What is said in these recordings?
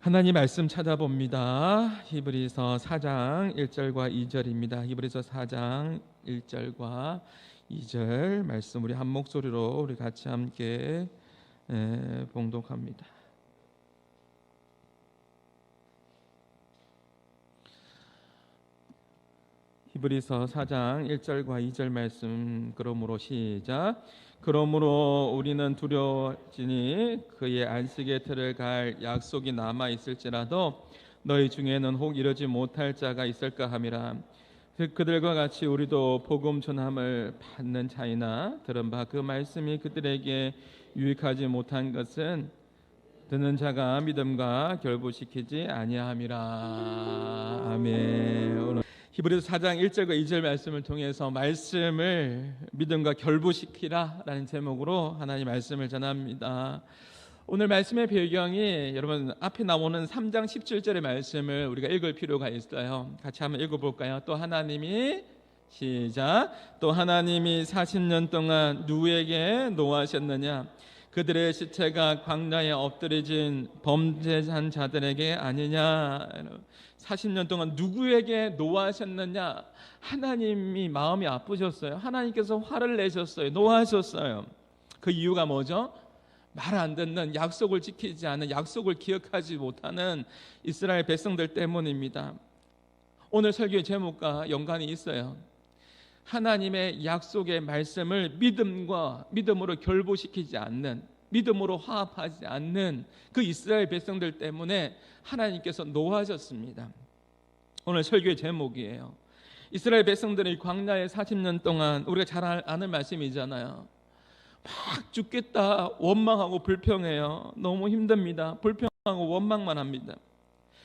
하나님 말씀 찾아봅니다. 히브리서 4장 1절과 2절입니다. 히브리서 4장 1절과 2절 말씀 우리 한 목소리로 우리 같이 함께 봉독합니다. 히브리서 4장 1절과 2절 말씀 그러므로 시작. 그러므로 우리는 두려워지니 그의 안식의 틀을 갈 약속이 남아 있을지라도 너희 중에는 혹 이르지 못할 자가 있을까 함이라. 그들과 같이 우리도 복음 전함을 받는 자이나 들은 바 그 말씀이 그들에게 유익하지 못한 것은 듣는 자가 믿음과 결부시키지 아니함이라. 아멘. 오늘 히브리서 4장 1절과 2절 말씀을 통해서 말씀을 믿음과 결부시키라 라는 제목으로 하나님 말씀을 전합니다. 오늘 말씀의 배경이 여러분 앞에 나오는 3장 17절의 말씀을 우리가 읽을 필요가 있어요. 같이 한번 읽어볼까요? 또 하나님이 시작. 또 하나님이 40년 동안 누구에게 노하셨느냐? 그들의 시체가 광야에 엎드려진 범죄한 자들에게 아니냐? 40년 동안 누구에게 노하셨느냐? 하나님이 마음이 아프셨어요. 하나님께서 화를 내셨어요. 노하셨어요. 그 이유가 뭐죠? 말 안 듣는, 약속을 지키지 않는, 약속을 기억하지 못하는 이스라엘 백성들 때문입니다. 오늘 설교의 제목과 연관이 있어요. 하나님의 약속의 말씀을 믿음으로 결부시키지 않는, 믿음으로 화합하지 않는 그 이스라엘 백성들 때문에 하나님께서 노하셨습니다. 오늘 설교의 제목이에요. 이스라엘 백성들이 광야에 40년 동안 우리가 잘 아는 말씀이잖아요. 막 죽겠다 원망하고 불평해요. 너무 힘듭니다. 불평하고 원망만 합니다.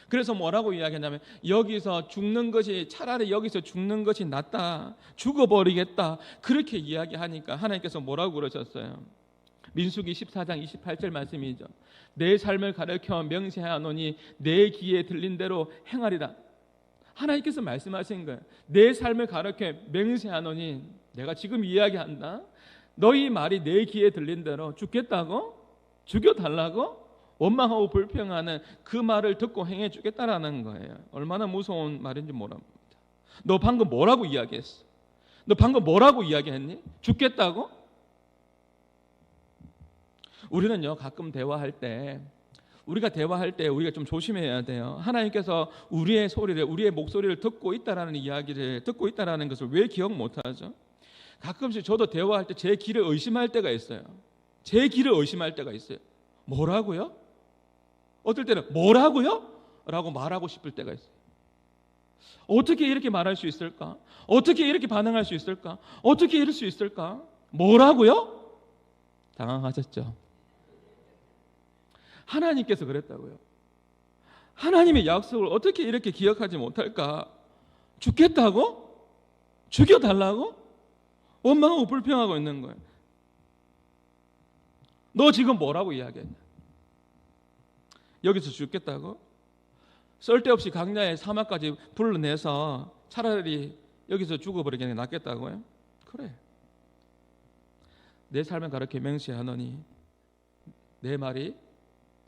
그래서 뭐라고 이야기하냐면 여기서 죽는 것이 차라리 여기서 죽는 것이 낫다. 죽어버리겠다. 그렇게 이야기하니까 하나님께서 뭐라고 그러셨어요? 민수기 14장 28절 말씀이죠. 내 삶을 가르쳐 명세하노니 내 귀에 들린 대로 행하리라. 하나님께서 말씀하신 거예요. 내 삶을 가르쳐 명세하노니 내가 지금 이야기한다. 너희 말이 내 귀에 들린 대로 죽겠다고? 죽여달라고? 원망하고 불평하는 그 말을 듣고 행해 주겠다라는 거예요. 얼마나 무서운 말인지 모릅니다. 너 방금 뭐라고 이야기했어? 너 방금 뭐라고 이야기했니? 죽겠다고? 우리는요 가끔 대화할 때 우리가 좀 조심해야 돼요. 하나님께서 우리의 소리를, 우리의 목소리를 듣고 있다라는 이야기를 듣고 있다라는 것을 왜 기억 못하죠? 가끔씩 저도 대화할 때 제 귀를 의심할 때가 있어요. 제 귀를 의심할 때가 있어요. 뭐라고요? 어떨 때는 뭐라고요? 라고 말하고 싶을 때가 있어요. 어떻게 이렇게 말할 수 있을까? 어떻게 이렇게 반응할 수 있을까? 어떻게 이럴 수 있을까? 뭐라고요? 당황하셨죠? 하나님께서 그랬다고요. 하나님의 약속을 어떻게 이렇게 기억하지 못할까? 죽겠다고? 죽여달라고? 원망하고 불평하고 있는 거예요. 너 지금 뭐라고 이야기했냐? 여기서 죽겠다고? 쓸데없이 광야의 사막까지 불러내서 차라리 여기서 죽어버리기는 낫겠다고요? 그래. 내 삶을 가르쳐 맹세하노니 내 말이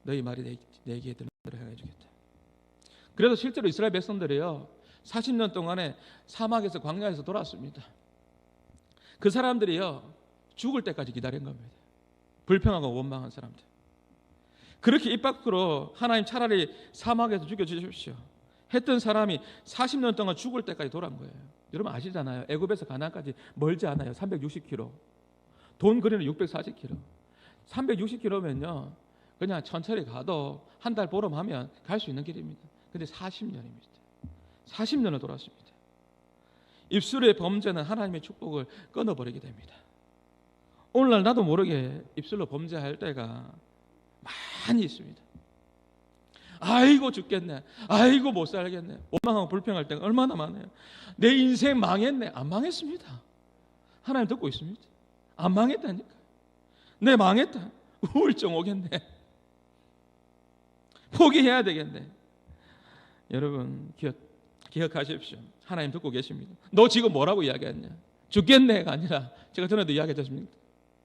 너희 말이 내 귀에 들린 대로 해주겠다. 그래서 실제로 이스라엘 백성들이요 40년 동안에 사막에서 광야에서 돌았습니다. 그 사람들이요 죽을 때까지 기다린 겁니다. 불평하고 원망한 사람들. 그렇게 입 밖으로 하나님 차라리 사막에서 죽여주십시오 했던 사람이 40년 동안 죽을 때까지 돌아온 거예요. 여러분 아시잖아요. 애굽에서 가나안까지 멀지 않아요. 360km. 돈 거리는 640km. 360km면요 그냥 천천히 가도 한 달 보름하면 갈 수 있는 길입니다. 근데 40년입니다. 40년을 돌았습니다. 입술의 범죄는 하나님의 축복을 끊어버리게 됩니다. 오늘날 나도 모르게 입술로 범죄할 때가 많이 있습니다. 아이고 죽겠네. 아이고 못 살겠네. 원망하고 불평할 때가 얼마나 많아요. 내 인생 망했네. 안 망했습니다. 하나님 듣고 있습니다. 안 망했다니까. 내 망했다. 우울증 오겠네. 포기해야 되겠네. 여러분 기억하십시오. 하나님 듣고 계십니다. 너 지금 뭐라고 이야기했냐? 죽겠네가 아니라 제가 전에도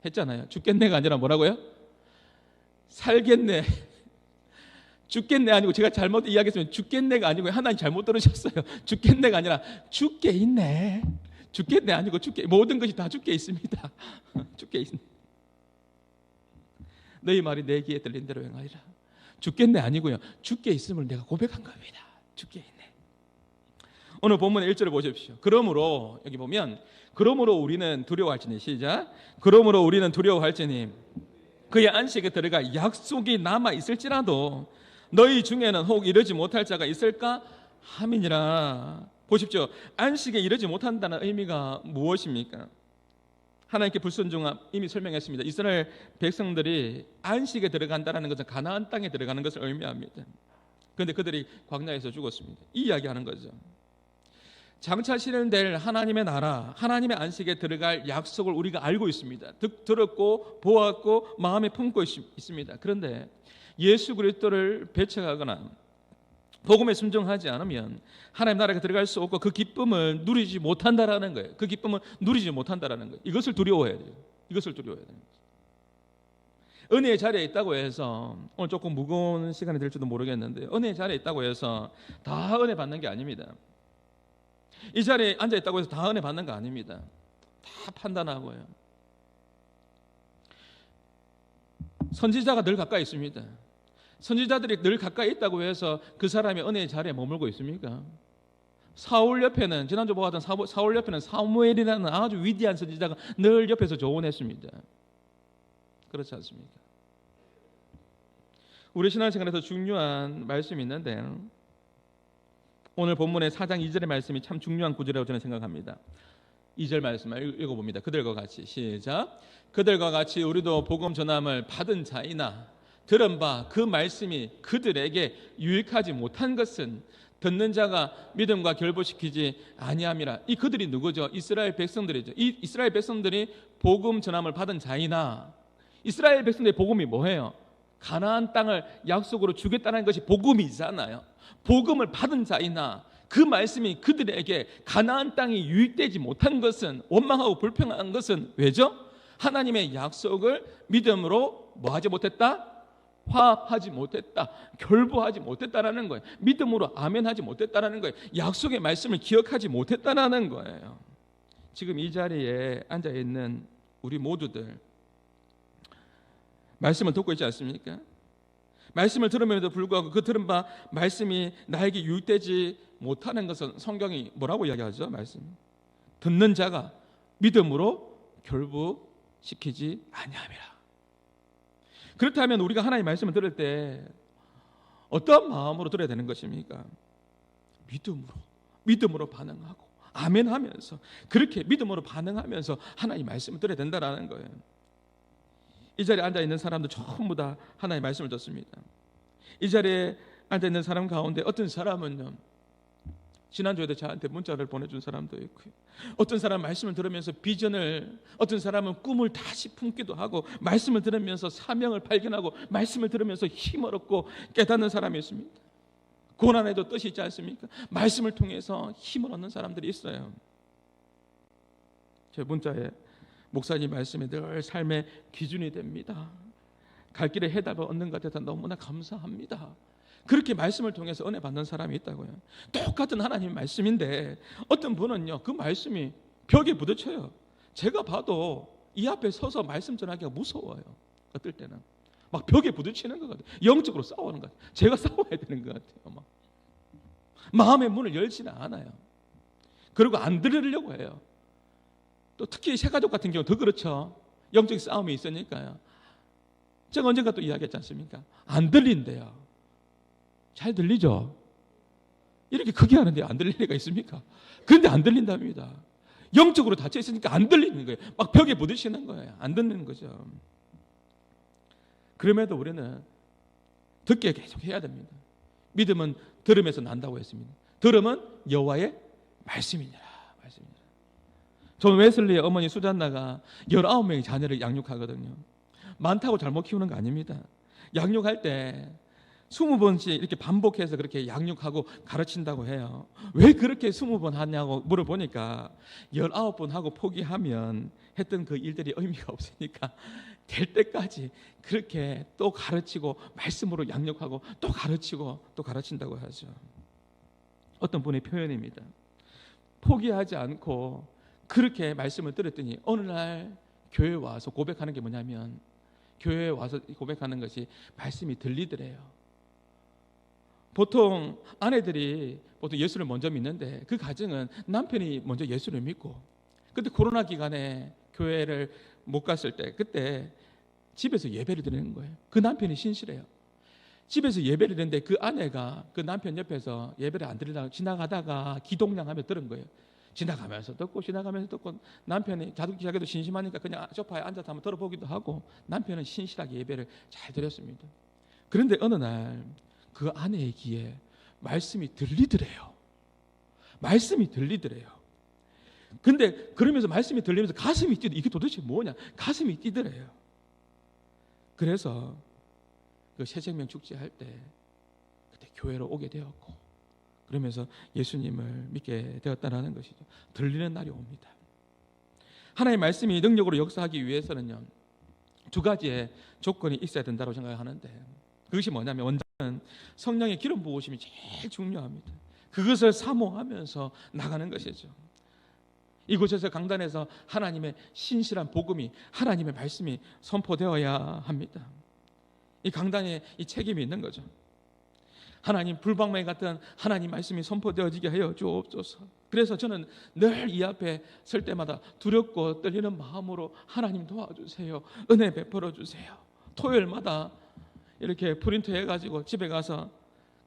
했잖아요. 죽겠네가 아니라 뭐라고요? 살겠네. 죽겠네 아니고 제가 잘못 이야기했으면 죽겠네가 아니고 하나님 잘못 들으셨어요. 죽겠네가 아니라 죽게 있네. 죽겠네 아니고 죽게, 모든 것이 다 죽게 있습니다. 죽게 있네. 너희 말이 내 귀에 들린 대로 행하리라. 죽겠네 아니고요. 죽게 있음을 내가 고백한 겁니다. 죽게 있네. 오늘 본문의 1절을 보십시오. 그러므로 여기 보면 그러므로 우리는 두려워할지니 시작. 그러므로 우리는 두려워할지니 그의 안식에 들어가 약속이 남아 있을지라도 너희 중에는 혹 이르지 못할 자가 있을까 함이니라. 보십시오. 안식에 이르지 못한다는 의미가 무엇입니까? 하나님께 불순종함 이미 설명했습니다. 이스라엘 백성들이 안식에 들어간다는 것은 가나안 땅에 들어가는 것을 의미합니다. 그런데 그들이 광야에서 죽었습니다. 이 이야기하는 거죠. 장차 실현될 하나님의 나라, 하나님의 안식에 들어갈 약속을 우리가 알고 있습니다. 들었고 보았고 마음에 품고 있습니다. 그런데 예수 그리스도를 배척하거나 복음에 순종하지 않으면 하나님 나라에 들어갈 수 없고 그 기쁨을 누리지 못한다라는 거예요. 그 기쁨을 누리지 못한다라는 거예요. 이것을 두려워해야 돼요. 이것을 두려워해야 됩니다. 은혜의 자리에 있다고 해서 오늘 조금 무거운 시간이 될지도 모르겠는데 은혜의 자리에 있다고 해서 다 은혜 받는 게 아닙니다. 이 자리에 앉아 있다고 해서 다 은혜 받는 거 아닙니다. 다 판단하고요. 선지자가 늘 가까이 있습니다. 선지자들이 늘 가까이 있다고 해서 그 사람이 은혜의 자리에 머물고 있습니까? 사울 옆에는 지난주 보았던 사울 옆에는 사무엘이라는 아주 위대한 선지자가 늘 옆에서 조언했습니다. 그렇지 않습니까? 우리 신앙생활에서 중요한 말씀이 있는데 오늘 본문의 4장 2절의 말씀이 참 중요한 구절이라고 저는 생각합니다. 2절 말씀을 읽어봅니다. 그들과 같이 시작. 그들과 같이 우리도 복음 전함을 받은 자이나 들은 바 그 말씀이 그들에게 유익하지 못한 것은 듣는 자가 믿음과 결부시키지 아니함이라. 이 그들이 누구죠? 이스라엘 백성들이죠. 이 이스라엘 백성들이 복음 전함을 받은 자이나, 이스라엘 백성들의 복음이 뭐예요? 가나안 땅을 약속으로 주겠다는 것이 복음이잖아요. 복음을 받은 자이나 그 말씀이 그들에게 가나안 땅이 유익되지 못한 것은, 원망하고 불평한 것은 왜죠? 하나님의 약속을 믿음으로 뭐하지 못했다? 화합하지 못했다, 결부하지 못했다라는 거예요. 믿음으로 아멘하지 못했다라는 거예요. 약속의 말씀을 기억하지 못했다라는 거예요. 지금 이 자리에 앉아 있는 우리 모두들 말씀을 듣고 있지 않습니까? 말씀을 들음에도 불구하고 그 들은 바 말씀이 나에게 유익되지 못하는 것은 성경이 뭐라고 이야기하죠? 말씀. 듣는 자가 믿음으로 결부시키지 아니함이라. 그렇다면 우리가 하나님의 말씀을 들을 때 어떤 마음으로 들어야 되는 것입니까? 믿음으로 반응하고 아멘하면서, 그렇게 믿음으로 반응하면서 하나님의 말씀을 들어야 된다는 거예요. 이 자리에 앉아있는 사람들 전부 다 하나님의 말씀을 듣습니다. 이 자리에 앉아있는 사람 가운데 어떤 사람은요, 지난주에도 저한테 문자를 보내준 사람도 있고요, 어떤 사람은 말씀을 들으면서 비전을, 어떤 사람은 꿈을 다시 품기도 하고, 말씀을 들으면서 사명을 발견하고, 말씀을 들으면서 힘을 얻고 깨닫는 사람이 있습니다. 고난에도 뜻이 있지 않습니까? 말씀을 통해서 힘을 얻는 사람들이 있어요. 제 문자에 목사님 말씀이 늘 삶의 기준이 됩니다. 갈 길에 해답을 얻는 것 같아서 너무나 감사합니다. 그렇게 말씀을 통해서 은혜 받는 사람이 있다고요. 똑같은 하나님의 말씀인데 어떤 분은요, 그 말씀이 벽에 부딪혀요. 제가 봐도 이 앞에 서서 말씀 전하기가 무서워요. 어떨 때는 막 벽에 부딪히는 것 같아요. 영적으로 싸우는 것 같아요. 제가 싸워야 되는 것 같아요. 막 마음의 문을 열지는 않아요. 그리고 안 들으려고 해요. 또 특히 새가족 같은 경우 더 그렇죠. 영적인 싸움이 있으니까요. 제가 언젠가 또 이야기했지 않습니까? 안 들린대요. 잘 들리죠? 이렇게 크게 하는데 안 들릴 리가 있습니까? 그런데 안 들린답니다. 영적으로 닫혀 있으니까 안 들리는 거예요. 막 벽에 부딪히는 거예요. 안 듣는 거죠. 그럼에도 우리는 듣게 계속 해야 됩니다. 믿음은 들음에서 난다고 했습니다. 들음은 여호와의 말씀이니라. 존 웨슬리의 어머니 수잔나가 19명의 자녀를 양육하거든요. 많다고 잘못 키우는 거 아닙니다. 양육할 때 20번씩 이렇게 반복해서 그렇게 양육하고 가르친다고 해요. 왜 그렇게 20번 하냐고 물어보니까 19번 하고 포기하면 했던 그 일들이 의미가 없으니까 될 때까지 그렇게 또 가르치고 말씀으로 양육하고 또 가르치고 또 가르친다고 하죠. 어떤 분의 표현입니다. 포기하지 않고 그렇게 말씀을 들었더니 어느 날 교회에 와서 고백하는 게 뭐냐면, 교회에 와서 고백하는 것이 말씀이 들리더래요. 보통 아내들이 보통 예수를 먼저 믿는데 그 가정은 남편이 먼저 예수를 믿고, 그때 코로나 기간에 교회를 못 갔을 때 그때 집에서 예배를 드리는 거예요. 그 남편이 신실해요. 집에서 예배를 드리는데 그 아내가 그 남편 옆에서 예배를 안 드리다가 지나가다가 기동량하며 들은 거예요. 지나가면서 듣고 남편이 자기도 심심하니까 그냥 소파에 앉아서 한번 들어보기도 하고, 남편은 신실하게 예배를 잘 드렸습니다. 그런데 어느 날 그 아내의 귀에 말씀이 들리더래요. 말씀이 들리더래요. 근데 그러면서 말씀이 들리면서 가슴이 뛰더, 이게 도대체 뭐냐? 가슴이 뛰더래요. 그래서 그 새생명 축제할 때 그때 교회로 오게 되었고, 그러면서 예수님을 믿게 되었다는 것이죠. 들리는 날이 옵니다. 하나님의 말씀이 능력으로 역사하기 위해서는요, 두 가지의 조건이 있어야 된다고 생각하는데, 그것이 뭐냐면 원자는 성령의 기름 부으심이 제일 중요합니다. 그것을 사모하면서 나가는 것이죠. 이곳에서 강단에서 하나님의 신실한 복음이, 하나님의 말씀이 선포되어야 합니다. 이 강단에 이 책임이 있는 거죠. 하나님, 불방망이 같은 하나님 말씀이 선포되어지게 하여 주옵소서. 그래서 저는 늘 이 앞에 설 때마다 두렵고 떨리는 마음으로 하나님 도와주세요, 은혜 베풀어 주세요. 토요일마다 이렇게 프린트 해가지고 집에 가서,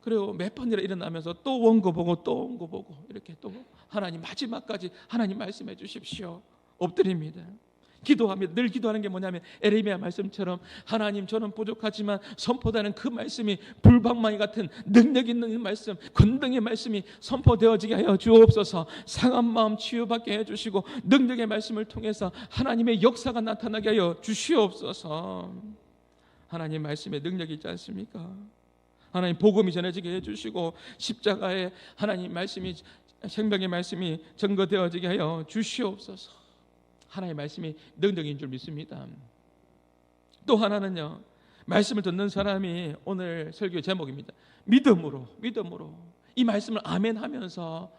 그리고 몇 번이나 일어나면서 또 원고 보고 또 원고 보고 이렇게 또 하나님 마지막까지 하나님 말씀해 주십시오 엎드립니다. 기도하며 늘 기도하는 게 뭐냐면 에레미야 말씀처럼 하나님, 저는 부족하지만 선포되는 그 말씀이 불방망이 같은 능력 있는 말씀, 권능의 말씀이 선포되어지게 하여 주옵소서. 상한 마음 치유받게 해주시고 능력의 말씀을 통해서 하나님의 역사가 나타나게 하여 주시옵소서. 하나님 말씀에 능력이 있지 않습니까? 하나님 복음이 전해지게 해주시고 십자가에 하나님 말씀이, 생명의 말씀이 증거되어지게 하여 주시옵소서. 하나님의 말씀이 능력인 줄 믿습니다. 또 하나는요, 말씀을 듣는 사람이 오늘 설교의 제목입니다. 믿음으로 이 말씀을 아멘하면서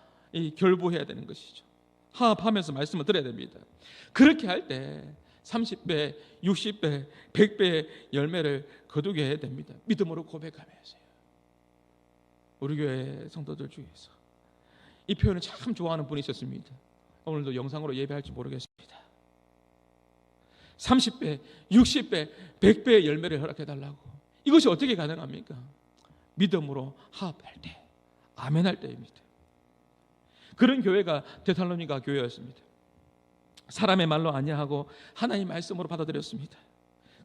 결부해야 되는 것이죠. 화합하면서 말씀을 들어야 됩니다. 그렇게 할 때 30배, 60배, 100배의 열매를 거두게 해야 됩니다. 믿음으로 고백하면서요. 우리 교회 성도들 중에서 이 표현을 참 좋아하는 분이 있었습니다. 오늘도 영상으로 예배할지 모르겠습니다. 30배, 60배, 100배의 열매를 허락해달라고. 이것이 어떻게 가능합니까? 믿음으로 화합할 때, 아멘할 때입니다. 그런 교회가 데살로니가 교회였습니다. 사람의 말로 아니하고 하나님 말씀으로 받아들였습니다.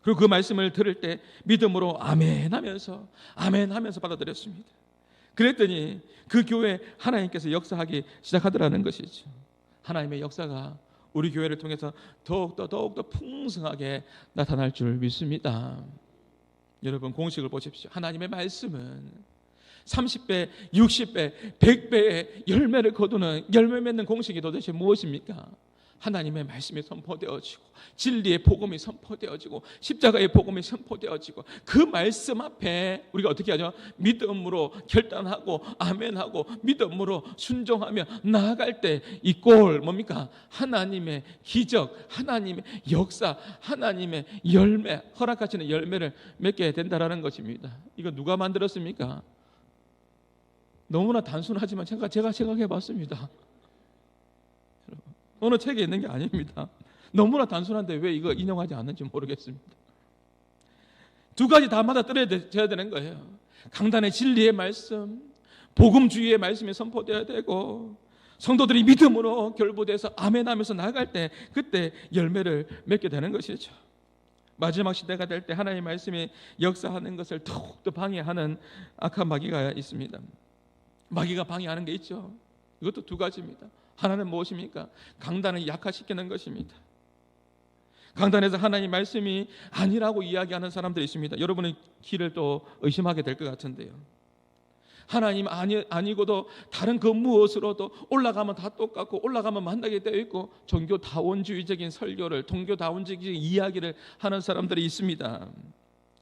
그리고 그 말씀을 들을 때 믿음으로 아멘하면서 받아들였습니다. 그랬더니 그 교회 하나님께서 역사하기 시작하더라는 것이죠. 하나님의 역사가 우리 교회를 통해서 더욱더 풍성하게 나타날 줄 믿습니다. 여러분, 공식을 보십시오. 하나님의 말씀은 30배, 60배, 100배의 열매를 거두는, 열매 맺는 공식이 도대체 무엇입니까? 하나님의 말씀이 선포되어지고 진리의 복음이 선포되어지고 십자가의 복음이 선포되어지고 그 말씀 앞에 우리가 어떻게 하죠? 믿음으로 결단하고 아멘하고 믿음으로 순종하며 나아갈 때 이 꼴 뭡니까? 하나님의 기적, 하나님의 역사, 하나님의 열매, 허락하시는 열매를 맺게 된다라는 것입니다. 이거 누가 만들었습니까? 너무나 단순하지만 제가 생각해 봤습니다. 어느 책에 있는 게 아닙니다. 너무나 단순한데 왜 이거 인용하지 않는지 모르겠습니다. 두 가지 다 맞아 떨어져야 되는 거예요. 강단의 진리의 말씀, 복음주의의 말씀이 선포되어야 되고 성도들이 믿음으로 결부돼서 아멘하면서 나아갈 때 그때 열매를 맺게 되는 것이죠. 마지막 시대가 될 때 하나님의 말씀이 역사하는 것을 더욱더 방해하는 악한 마귀가 있습니다. 마귀가 방해하는 게 있죠. 이것도 두 가지입니다. 하나는 무엇입니까? 강단을 약화시키는 것입니다. 강단에서 하나님 말씀이 아니라고 이야기하는 사람들이 있습니다. 여러분의 귀를 또 의심하게 될 것 같은데요. 하나님 아니고도 다른 그 무엇으로도 올라가면 다 똑같고 올라가면 만나게 되어 있고 종교다원주의적인 설교를, 종교다원주의적인 이야기를 하는 사람들이 있습니다.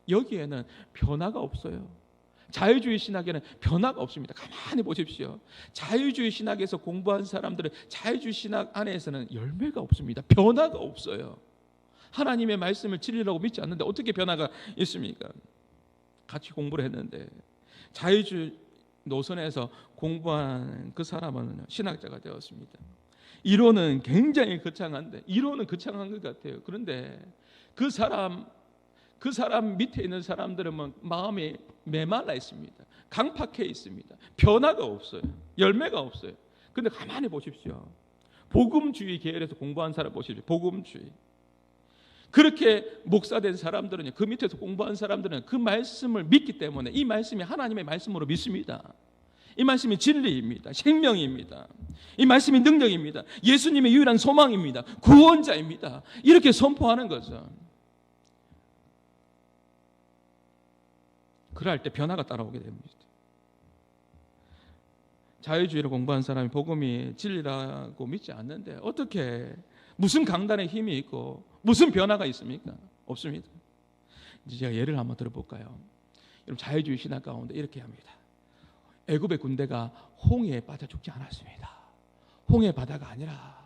여기에는 변화가 없어요. 자유주의 신학에는 변화가 없습니다. 가만히 보십시오. 자유주의 신학에서 공부한 사람들은 자유주의 신학 안에서는 열매가 없습니다. 변화가 없어요. 하나님의 말씀을 진리라고 믿지 않는데 어떻게 변화가 있습니까? 같이 공부를 했는데 자유주의 노선에서 공부한 그 사람은 신학자가 되었습니다. 이론은 굉장히 거창한데, 이론은 거창한 것 같아요. 그런데 그 사람 밑에 있는 사람들은 마음이 메말라 있습니다. 강팍해 있습니다. 변화가 없어요. 열매가 없어요. 근데 가만히 보십시오. 복음주의 계열에서 공부한 사람 보십시오. 복음주의. 그렇게 목사된 사람들은, 그 밑에서 공부한 사람들은 그 말씀을 믿기 때문에 이 말씀이 하나님의 말씀으로 믿습니다. 이 말씀이 진리입니다. 생명입니다. 이 말씀이 능력입니다. 예수님의 유일한 소망입니다. 구원자입니다. 이렇게 선포하는 거죠. 그럴 때 변화가 따라오게 됩니다. 자유주의를 공부한 사람이 복음이 진리라고 믿지 않는데 어떻게, 무슨 강단의 힘이 있고 무슨 변화가 있습니까? 없습니다. 이제 제가 예를 한번 들어볼까요? 여러분, 자유주의 신학 가운데 이렇게 합니다. 애굽의 군대가 홍해에 빠져 죽지 않았습니다. 홍해 바다가 아니라,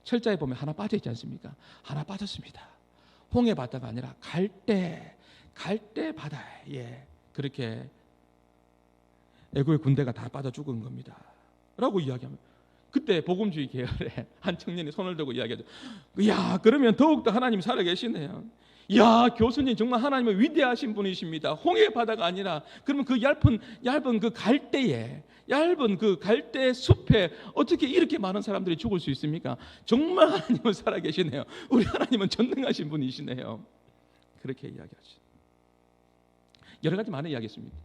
철자에 보면 하나 빠져 있지 않습니까? 하나 빠졌습니다. 홍해 바다가 아니라 갈대 바다에 그렇게 애굽의 군대가 다 빠져 죽은 겁니다 라고 이야기합니다. 그때 복음주의 계열에 한 청년이 손을 들고 이야기하죠. 야, 그러면 더욱더 하나님 살아계시네요. 야, 교수님 정말 하나님은 위대하신 분이십니다. 홍해 바다가 아니라, 그러면 그 얇은 그 갈대에, 얇은 그 갈대 숲에 어떻게 이렇게 많은 사람들이 죽을 수 있습니까? 정말 하나님은 살아계시네요. 우리 하나님은 전능하신 분이시네요. 그렇게 이야기하죠. 여러 가지 많은 이야기 있습니다.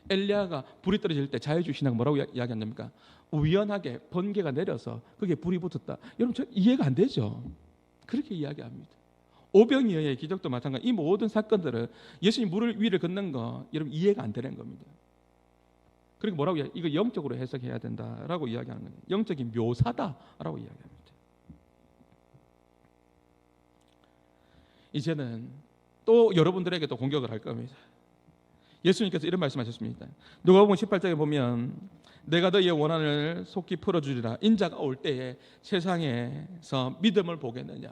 엘리야가 불이 떨어질 때 자유주의 신학 뭐라고 이야기합니까? 우연하게 번개가 내려서 거기에 불이 붙었다. 여러분, 저 이해가 안 되죠? 그렇게 이야기합니다. 오병이어의 기적도 마찬가지. 이 모든 사건들은 예수님 물 위를 걷는 거 여러분 이해가 안 되는 겁니다. 그리고 뭐라고 이거 영적으로 해석해야 된다라고 이야기하는 거예요. 영적인 묘사다라고 이야기합니다. 이제는 또 여러분들에게 또 공격을 할 겁니다. 예수님께서 이런 말씀하셨습니다. 누가복음 18장에 보면 내가 너희의 원한을 속히 풀어주리라. 인자가 올 때에 세상에서 믿음을 보겠느냐.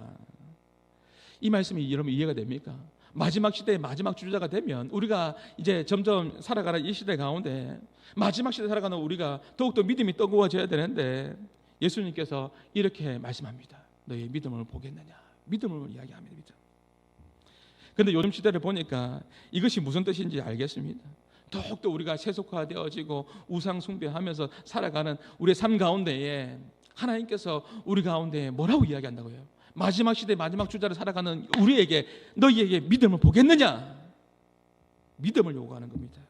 이 말씀이 여러분 이해가 됩니까? 마지막 시대의 마지막 주자가 되면 우리가 이제 점점 살아가는 이 시대 가운데 마지막 시대 살아가는 우리가 더욱더 믿음이 뜨거워져야 되는데 예수님께서 이렇게 말씀합니다. 너희의 믿음을 보겠느냐. 믿음을 이야기합니다. 그런데 요즘 시대를 보니까 이것이 무슨 뜻인지 알겠습니다. 더욱더 우리가 세속화되어지고 우상 숭배하면서 살아가는 우리의 삶 가운데에 하나님께서 우리 가운데 뭐라고 이야기한다고요? 마지막 시대 마지막 주자를 살아가는 우리에게 너희에게 믿음을 보겠느냐? 믿음을 요구하는 겁니다.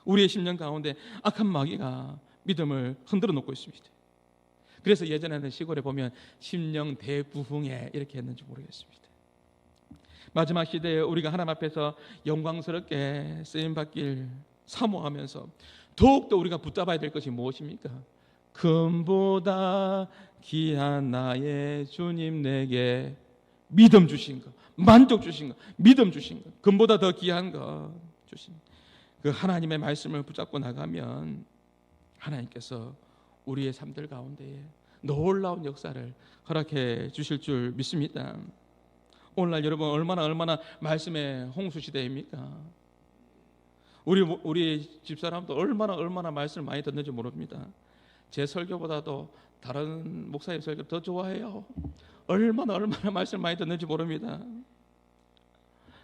우리의 심령 가운데 악한 마귀가 믿음을 흔들어 놓고 있습니다. 그래서 예전에는 시골에 보면 심령 대부흥회 이렇게 했는지 모르겠습니다. 마지막 시대에 우리가 하나님 앞에서 영광스럽게 쓰임받길 사모하면서 더욱더 우리가 붙잡아야 될 것이 무엇입니까? 금보다 귀한 나의 주님 내게 믿음 주신 것, 만족 주신 것, 믿음 주신 것, 금보다 더 귀한 것 주신 그 하나님의 말씀을 붙잡고 나가면 하나님께서 우리의 삶들 가운데 놀라운 역사를 허락해 주실 줄 믿습니다. 오늘날 여러분 얼마나 말씀의 홍수 시대입니까? 우리 집사람도 얼마나 말씀을 많이 듣는지 모릅니다. 제 설교보다도 다른 목사의 설교 더 좋아해요. 얼마나 말씀을 많이 듣는지 모릅니다.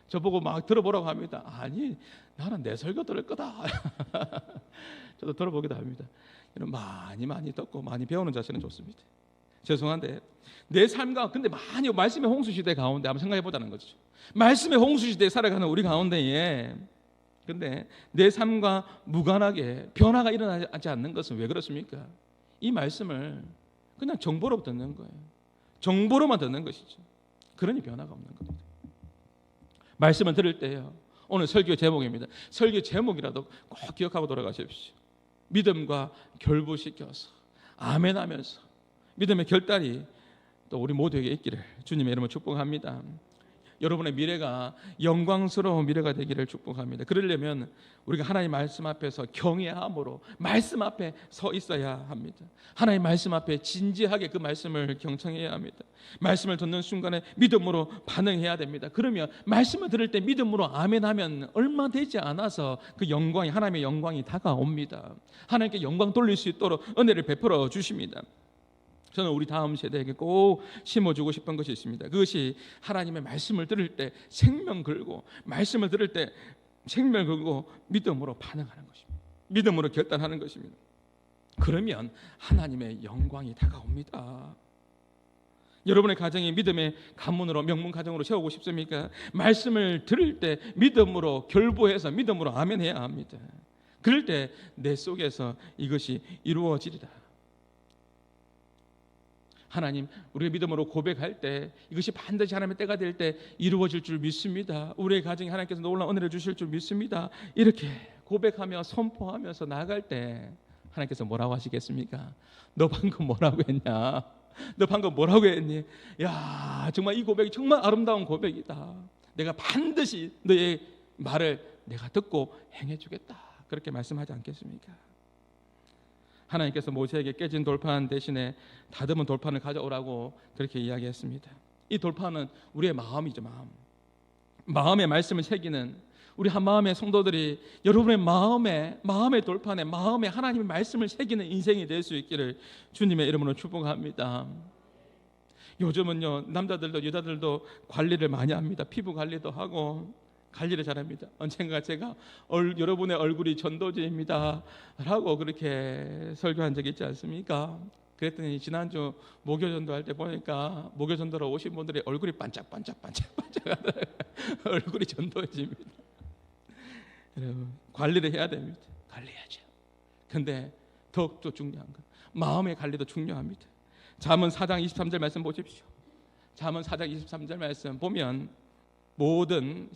저보고 막 들어보라고 합니다. 아니, 나는 내 설교 들을 거다. 저도 들어보기도 합니다. 많이 듣고 많이 배우는 자세는 좋습니다. 죄송한데 내 삶과 근데 많이 말씀의 홍수 시대 가운데 한번 생각해 보자는 거죠. 말씀의 홍수 시대에 살아가는 우리 가운데에 근데 내 삶과 무관하게 변화가 일어나지 않는 것은 왜 그렇습니까? 이 말씀을 그냥 정보로 듣는 거예요. 정보로만 듣는 것이죠. 그러니 변화가 없는 겁니다. 말씀을 들을 때요, 오늘 설교 제목입니다. 설교 제목이라도 꼭 기억하고 돌아가십시오. 믿음과 결부시켜서 아멘 하면서 믿음의 결단이 또 우리 모두에게 있기를 주님의 이름으로 축복합니다. 여러분의 미래가 영광스러운 미래가 되기를 축복합니다. 그러려면 우리가 하나님 말씀 앞에서 경외함으로 말씀 앞에 서 있어야 합니다. 하나님 말씀 앞에 진지하게 그 말씀을 경청해야 합니다. 말씀을 듣는 순간에 믿음으로 반응해야 됩니다. 그러면 말씀을 들을 때 믿음으로 아멘하면 얼마 되지 않아서 그 영광이, 하나님의 영광이 다가옵니다. 하나님께 영광 돌릴 수 있도록 은혜를 베풀어 주십니다. 저는 우리 다음 세대에게 꼭 심어주고 싶은 것이 있습니다. 그것이 하나님의 말씀을 들을 때 생명 걸고, 말씀을 들을 때 생명 걸고 믿음으로 반응하는 것입니다. 믿음으로 결단하는 것입니다. 그러면 하나님의 영광이 다가옵니다. 여러분의 가정이 믿음의 가문으로, 명문 가정으로 세우고 싶습니까? 말씀을 들을 때 믿음으로 결부해서 믿음으로 아멘해야 합니다. 그럴 때 내 속에서 이것이 이루어지리라. 하나님, 우리의 믿음으로 고백할 때 이것이 반드시 하나님의 때가 될 때 이루어질 줄 믿습니다. 우리의 가정에 하나님께서 놀라운 은혜를 주실 줄 믿습니다. 이렇게 고백하며 선포하면서 나아갈 때 하나님께서 뭐라고 하시겠습니까? 너 방금 뭐라고 했냐? 너 방금 뭐라고 했니? 야, 정말 이 고백이 정말 아름다운 고백이다. 내가 반드시 너의 말을 내가 듣고 행해주겠다. 그렇게 말씀하지 않겠습니까? 하나님께서 모세에게 깨진 돌판 대신에 다듬은 돌판을 가져오라고 그렇게 이야기했습니다. 이 돌판은 우리의 마음이죠. 마음의 말씀을 새기는 우리 한 마음의 성도들이 여러분의 마음의 돌판에 마음에 하나님의 말씀을 새기는 인생이 될 수 있기를 주님의 이름으로 축복합니다. 요즘은요, 남자들도 여자들도 관리를 많이 합니다. 피부 관리도 하고 관리를 잘합니다. 언젠가 제가 여러분의 얼굴이 전도지입니다 라고 그렇게 설교한 적이 있지 않습니까? 그랬더니 지난주 목요전도할 때 보니까 목요전도로 오신 분들이 얼굴이 반짝반짝 얼굴이 전도지입니다. 여러분, 관리를 해야 됩니다. 관리해야죠. 근데 더욱더 중요한 건 마음의 관리도 중요합니다. 잠언 4장 23절 말씀 보십시오. 잠언 4장 23절 말씀 보면 모든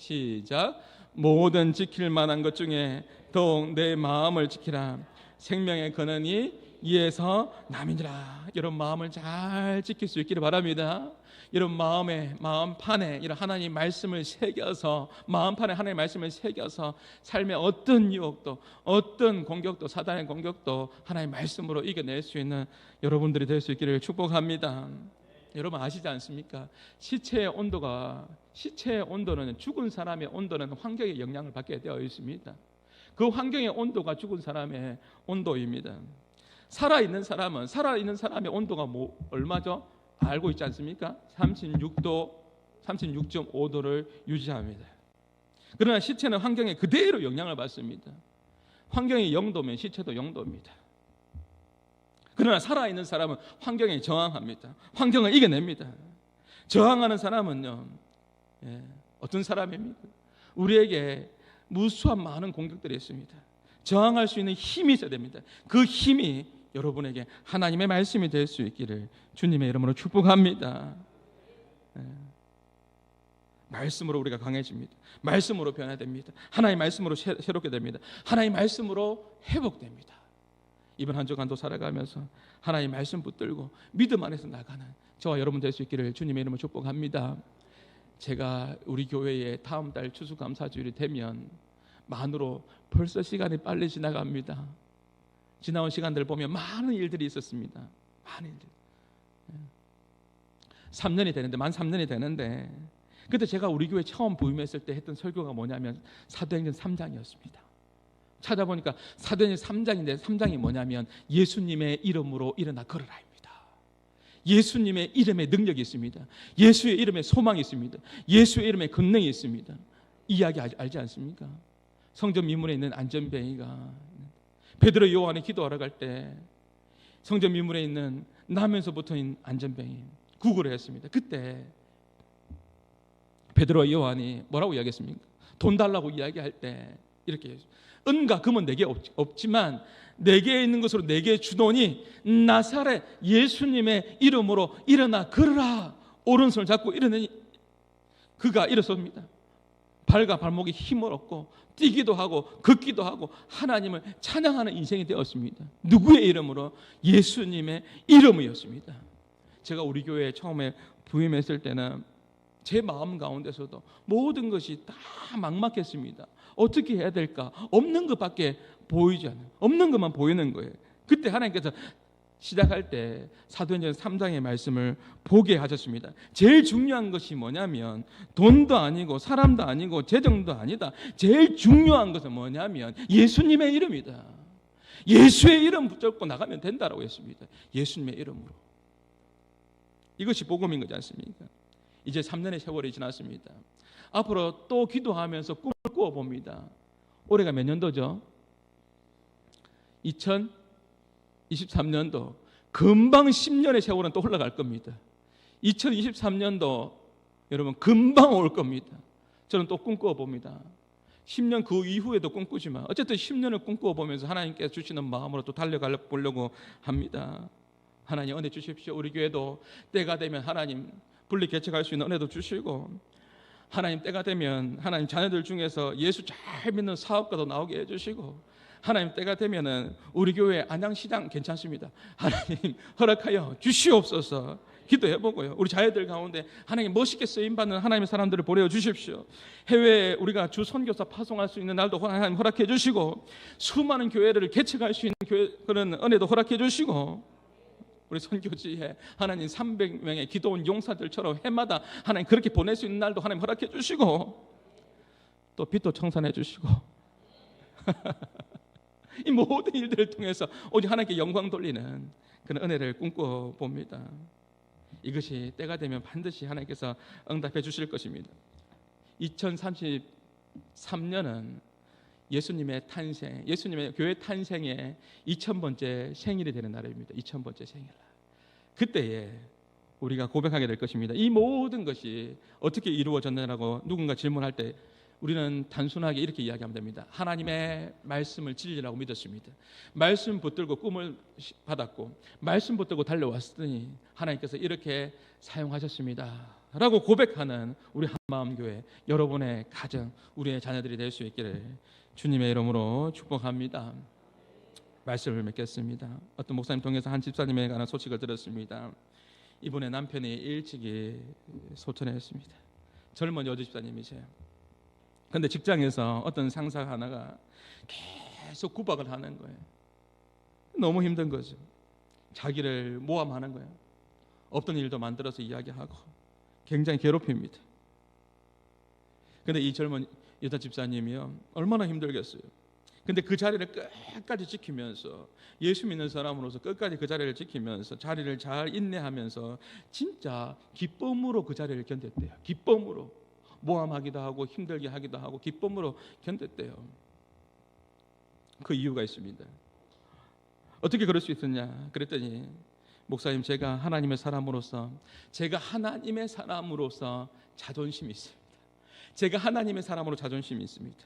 지킬 만한 것 중에 더욱 내 마음을 지키라. 생명의 근원이 이에서 남이니라. 이런 마음을 잘 지킬 수 있기를 바랍니다. 이런 마음판에 이런 하나님 말씀을 새겨서 마음판에 하나님 말씀을 새겨서 삶의 어떤 유혹도 어떤 공격도 사단의 공격도 하나님 말씀으로 이겨낼 수 있는 여러분들이 될 수 있기를 축복합니다. 여러분 아시지 않습니까? 시체의 온도는 죽은 사람의 온도는 환경의 영향을 받게 되어 있습니다. 그 환경의 온도가 죽은 사람의 온도입니다. 살아있는 사람의 온도가 얼마죠? 알고 있지 않습니까? 36.5도를 유지합니다. 그러나 시체는 환경에 그대로 영향을 받습니다. 환경이 0도면 시체도 0도입니다. 그러나 살아있는 사람은 환경에 저항합니다. 환경을 이겨냅니다. 저항하는 사람은요, 어떤 사람입니까? 우리에게 무수한 많은 공격들이 있습니다. 저항할 수 있는 힘이 있어야 됩니다. 그 힘이 여러분에게 하나님의 말씀이 될 수 있기를 주님의 이름으로 축복합니다. 말씀으로 우리가 강해집니다. 말씀으로 변화됩니다. 하나님의 말씀으로 새롭게 됩니다. 하나님의 말씀으로 회복됩니다. 이번 한 주간도 살아가면서 하나님의 말씀 붙들고 믿음 안에서 나가는 저와 여러분 될 수 있기를 주님의 이름으로 축복합니다. 제가 우리 교회에 다음 달 추수감사주일이 되면 만으로 벌써 시간이 빨리 지나갑니다. 지나온 시간들을 보면 많은 일들이 있었습니다. 많은 일들. 3년이 되는데 만 3년이 되는데 그때 제가 우리 교회 처음 부임했을 때 했던 설교가 뭐냐면 사도행전 3장이었습니다. 찾아보니까 사도행전 3장인데 3장이 뭐냐면 예수님의 이름으로 일어나 걸으라입니다. 예수님의 이름에 능력이 있습니다. 예수의 이름에 소망이 있습니다. 예수의 이름에 권능이 있습니다. 이 이야기 알지 않습니까? 성전 미문에 있는 안전뱅이가 베드로 요한이 기도하러 갈 때 성전 미문에 있는 나면서 붙어있는 안전뱅이 구걸을 했습니다. 그때 베드로 요한이 뭐라고 이야기했습니까? 돈 달라고 이야기할 때 이렇게 은과 금은 내게 없지만 내게 있는 것으로 내게 주노니 나사렛 예수님의 이름으로 일어나 걸으라. 오른손을 잡고 일어나니 그가 일어섭니다. 발과 발목에 힘을 얻고 뛰기도 하고 걷기도 하고 하나님을 찬양하는 인생이 되었습니다. 누구의 이름으로? 예수님의 이름이었습니다. 제가 우리 교회에 처음에 부임했을 때는 제 마음 가운데서도 모든 것이 다 막막했습니다. 어떻게 해야 될까? 없는 것밖에 보이지 않아요. 없는 것만 보이는 거예요. 그때 하나님께서 시작할 때 사도행전 3장의 말씀을 보게 하셨습니다. 제일 중요한 것이 뭐냐면 돈도 아니고 사람도 아니고 재정도 아니다. 제일 중요한 것은 뭐냐면 예수님의 이름이다. 예수의 이름 붙잡고 나가면 된다라고 했습니다. 예수님의 이름으로. 이것이 복음인 거지 않습니까? 이제 3년의 세월이 지났습니다. 앞으로 또 기도하면서 꿈을 꾸어봅니다. 올해가 몇 년도죠? 2023년도. 금방 10년의 세월은 또 흘러갈 겁니다. 2023년도 여러분 금방 올 겁니다. 저는 또 꿈꿔봅니다. 10년 그 이후에도 꿈꾸지만 어쨌든 10년을 꿈꿔보면서 하나님께서 주시는 마음으로 또 달려가 보려고 합니다. 하나님 은혜 주십시오. 우리 교회도 때가 되면 하나님 분리 개척할 수 있는 은혜도 주시고, 하나님 때가 되면 하나님 자녀들 중에서 예수 잘 믿는 사업가도 나오게 해주시고, 하나님 때가 되면은 우리 교회 안양시장 괜찮습니다. 하나님 허락하여 주시옵소서. 기도해보고요. 우리 자녀들 가운데 하나님 멋있게 쓰임받는 하나님의 사람들을 보내어 주십시오. 해외에 우리가 주 선교사 파송할 수 있는 날도 하나님 허락해 주시고, 수많은 교회를 개척할 수 있는 그런 은혜도 허락해 주시고, 우리 선교지에 하나님 300명의 기도원 용사들처럼 해마다 하나님 그렇게 보낼 수 있는 날도 하나님 허락해 주시고, 또 빚도 청산해 주시고 이 모든 일들을 통해서 오직 하나님께 영광 돌리는 그런 은혜를 꿈꿔봅니다. 이것이 때가 되면 반드시 하나님께서 응답해 주실 것입니다. 2033년은 예수님의 탄생, 예수님의 교회 탄생의 2000번째 생일이 되는 날입니다. 2000번째 생일날. 그때에 우리가 고백하게 될 것입니다. 이 모든 것이 어떻게 이루어졌느냐고 누군가 질문할 때 우리는 단순하게 이렇게 이야기하면 됩니다. 하나님의 말씀을 진리라고 믿었습니다. 말씀 붙들고 꿈을 받았고 말씀 붙들고 달려왔으니 하나님께서 이렇게 사용하셨습니다 라고 고백하는 우리 한마음교회, 여러분의 가정, 우리의 자녀들이 될 수 있기를 주님의 이름으로 축복합니다. 말씀을 맺겠습니다. 어떤 목사님 통해서 한 집사님에 관한 소식을 들었습니다. 이분의 남편이 일찍이 소천했습니다. 젊은 여주 집사님이세요. 그런데 직장에서 어떤 상사 하나가 계속 구박을 하는 거예요. 너무 힘든 거죠. 자기를 모함하는 거예요. 없던 일도 만들어서 이야기하고 굉장히 괴롭힙니다. 그런데 이 젊은 여자 집사님이요, 얼마나 힘들겠어요. 근데 그 자리를 끝까지 지키면서, 예수 믿는 사람으로서 끝까지 그 자리를 지키면서 자리를 잘 인내하면서 진짜 기쁨으로 그 자리를 견뎠대요. 기쁨으로. 모함하기도 하고 힘들게 하기도 하고 기쁨으로 견뎠대요. 그 이유가 있습니다. 어떻게 그럴 수 있었냐 그랬더니, 목사님, 제가 하나님의 사람으로서 자존심이 있습니다. 제가 하나님의 사람으로 자존심이 있습니다.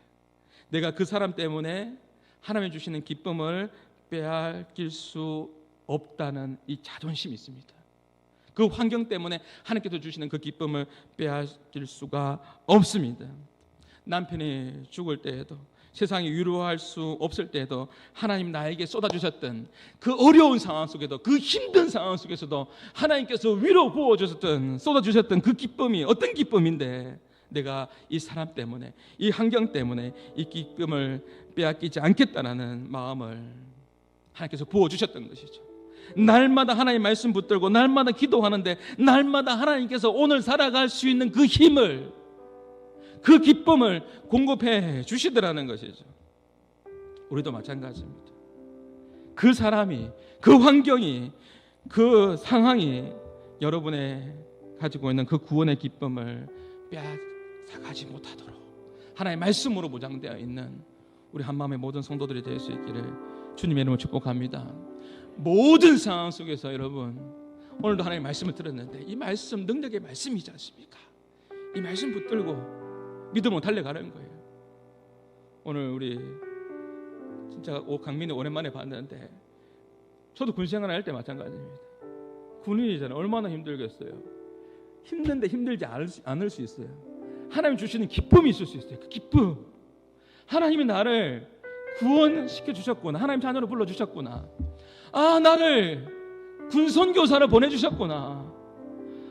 내가 그 사람 때문에 하나님 주시는 기쁨을 빼앗길 수 없다는 이 자존심이 있습니다. 그 환경 때문에 하나님께서 주시는 그 기쁨을 빼앗길 수가 없습니다. 남편이 죽을 때에도, 세상이 위로할 수 없을 때에도 하나님 나에게 쏟아주셨던 그 어려운 상황 속에도, 그 힘든 상황 속에서도 하나님께서 위로 부어주셨던, 쏟아주셨던 그 기쁨이 어떤 기쁨인데, 내가 이 사람 때문에, 이 환경 때문에 이 기쁨을 빼앗기지 않겠다라는 마음을 하나님께서 부어주셨던 것이죠. 날마다 하나님 말씀 붙들고 날마다 기도하는데, 날마다 하나님께서 오늘 살아갈 수 있는 그 힘을, 그 기쁨을 공급해 주시더라는 것이죠. 우리도 마찬가지입니다. 그 사람이, 그 환경이, 그 상황이 여러분의 가지고 있는 그 구원의 기쁨을 빼앗아가지 못하도록 하나님의 말씀으로 보장되어 있는 우리 한마음의 모든 성도들이 될 수 있기를 주님의 이름으로 축복합니다. 모든 상황 속에서 여러분, 오늘도 하나님의 말씀을 들었는데 이 말씀 능력의 말씀이지 않습니까? 이 말씀 붙들고 믿음으로 달려가는 거예요. 오늘 우리 진짜 강민이 오랜만에 봤는데, 저도 군생활 할 때 마찬가지입니다. 군인이잖아요. 얼마나 힘들겠어요. 힘든데 힘들지 않을 수 있어요. 하나님 주시는 기쁨이 있을 수 있어요. 그 기쁨. 하나님이 나를 구원시켜 주셨구나. 하나님 자녀로 불러주셨구나. 아, 나를 군선교사를 보내주셨구나.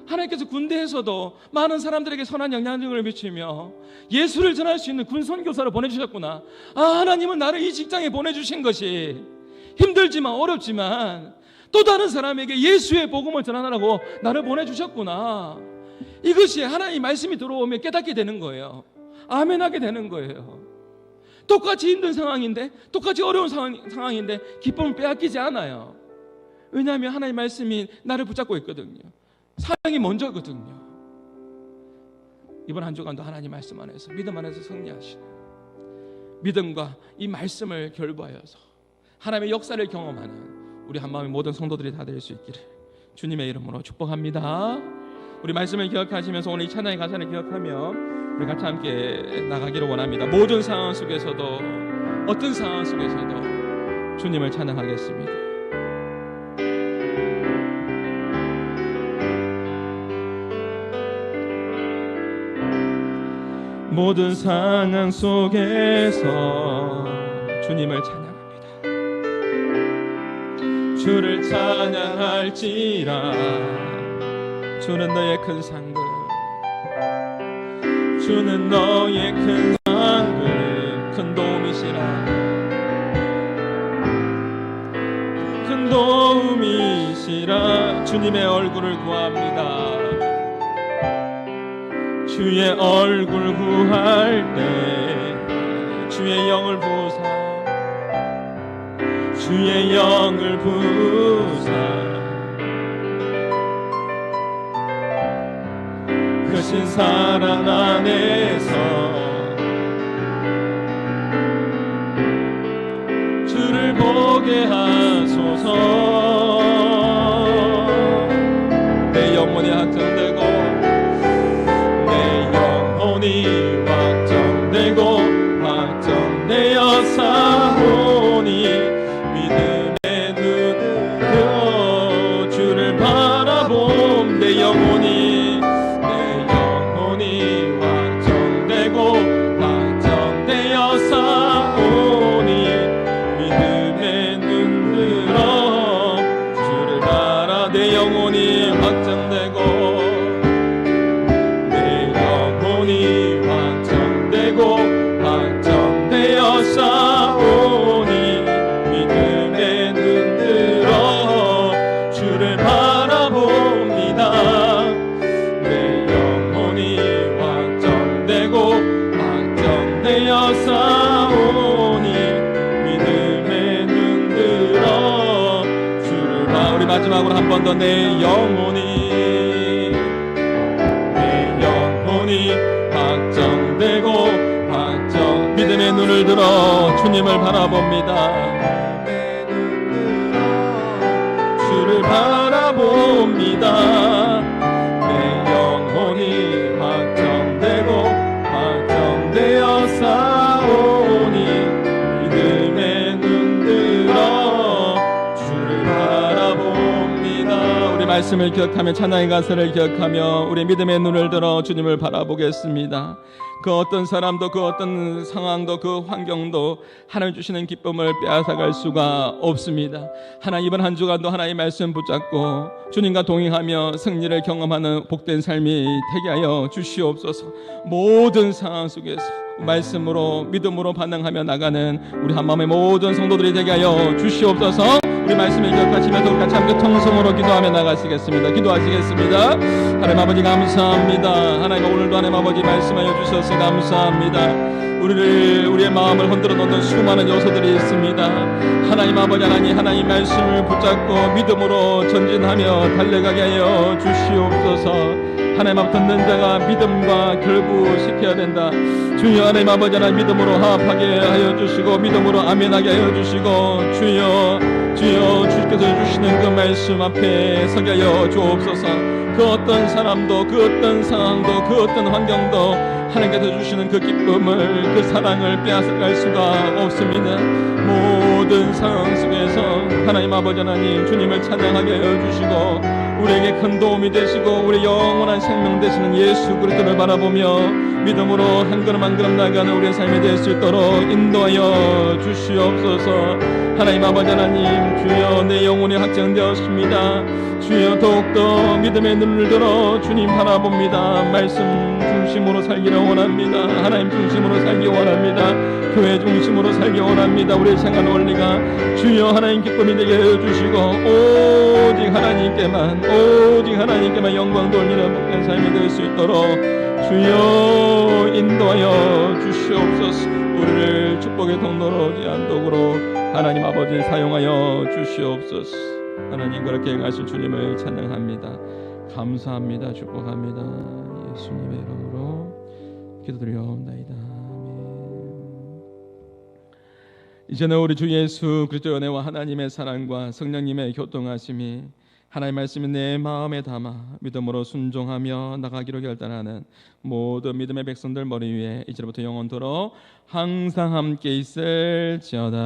하나님께서 군대에서도 많은 사람들에게 선한 영향력을 미치며 예수를 전할 수 있는 군선교사를 보내주셨구나. 아, 하나님은 나를 이 직장에 보내주신 것이 힘들지만 어렵지만 또 다른 사람에게 예수의 복음을 전하라고 나를 보내주셨구나. 이것이 하나님의 말씀이 들어오면 깨닫게 되는 거예요. 아멘하게 되는 거예요. 똑같이 힘든 상황인데, 똑같이 어려운 상황인데 기쁨을 빼앗기지 않아요. 왜냐하면 하나님의 말씀이 나를 붙잡고 있거든요. 사랑이 먼저거든요. 이번 한 주간도 하나님 말씀 안에서, 믿음 안에서 승리하시는 믿음과 이 말씀을 결부하여서 하나님의 역사를 경험하는 우리 한마음의 모든 성도들이 다 될 수 있기를 주님의 이름으로 축복합니다. 우리 말씀을 기억하시면서 오늘 이 찬양의 가사를 기억하며 우리 같이 함께 나가기를 원합니다. 모든 상황 속에서도, 어떤 상황 속에서도 주님을 찬양하겠습니다. 모든 상황 속에서 주님을 찬양합니다. 주를 찬양할지라. 주는 너의 큰 상급, 주는 너의 큰 상급, 큰 도움이시라. 큰 도움이시라. 주님의 얼굴을 구합니다. 주의 얼굴 구할 때 주의 영을 부사, 주의 영을 부사. 크신 사랑 안에서 주를 보게 하소서. 내 영혼이 확정되고, 내 영혼이 확정되고 확정되어 사오니 믿음의 눈으로 주를 바라봄. 내 영혼이 확정되고 확정되어 사오니 믿음의 눈으로 주를 바라. 내 영혼이 확정되고, 내 영혼이 확정되고 확정되어 사오니 믿음의 눈으로 주를 바라봅니다. 확정되어 사오니 믿음의 눈들어 주를 봐. 우리 마지막으로 한 번 더. 내 영혼이 확정되고 믿음의 눈을 들어 주님을 바라봅니다. 주를 바라봅니다. 내 영혼이 확정되고 되어 사오니 믿음의 눈들어 주를 바라봅니다. 우리 말씀을 기억하며 찬양의 가사를 기억하며 우리 믿음의 눈을 들어 주님을 바라보겠습니다. 그 어떤 사람도, 그 어떤 상황도, 그 환경도 하나님 주시는 기쁨을 빼앗아갈 수가 없습니다. 하나님 이번 한 주간도 하나님의 말씀 붙잡고 주님과 동행하며 승리를 경험하는 복된 삶이 되게 하여 주시옵소서. 모든 상황 속에서 말씀으로 믿음으로 반응하며 나가는 우리 한마음의 모든 성도들이 되게 하여 주시옵소서. 우리 말씀을 기억하시면서 같이 함께 통성으로 기도하며 나가시겠습니다. 기도하시겠습니다. 하나님 아버지 감사합니다. 하나님 오늘도 하나님 아버지 말씀하여 주셔서 감사합니다. 우리의 마음을 흔들어 놓는 수많은 요소들이 있습니다. 하나님 아버지 하나님 말씀을 붙잡고 믿음으로 전진하며 달려가게 하여 주시옵소서. 하나님 앞 듣는 자가 믿음과 결부시켜야 된다. 주여 하나님 아버지 믿음으로 화합하게 하여 주시고 믿음으로 아멘하게 하여 주시고 주여 주께서 주시는 그 말씀 앞에 서게 하여 주옵소서. 그 어떤 사람도, 그 어떤 상황도, 그 어떤 환경도 하나님께서 주시는 그 기쁨을, 그 사랑을 빼앗아갈 수가 없습니다. 모든 상황 속에서 하나님 아버지 하나님 주님을 찬양하게 하여 주시고 우리에게 큰 도움이 되시고 우리 영원한 생명 되시는 예수 그리스도를 바라보며 믿음으로 한 걸음 한 걸음 나가는 우리의 삶이 될 수 있도록 인도하여 주시옵소서. 하나님 아버지 하나님, 주여 내 영혼이 확장되었습니다. 주여 더욱더 믿음의 눈을 들어 주님 바라봅니다. 말씀 중심으로 살기를 원합니다. 하나님 중심으로 살기 원합니다. 교회 중심으로 살기 원합니다. 우리의 생활 원리가 주여 하나님 기쁨이 되게 해주시고 오직 하나님께만 영광 돌리는 복된 삶이 될 수 있도록 주여 인도하여 주시옵소서. 우리를 축복의 통로로 제한독으로 하나님 아버지 사용하여 주시옵소서. 하나님 그렇게 행하신 주님을 찬양합니다. 감사합니다. 축복합니다. 예수님의 이름으로 기도드리옵나이다. 이제는 우리 주 예수 그리스도의 은혜와 하나님의 사랑과 성령님의 교통하심이 하나님의 말씀이 내 마음에 담아 믿음으로 순종하며 나가기로 결단하는 모든 믿음의 백성들 머리 위에 이제부터 영원토록 항상 함께 있을지어다.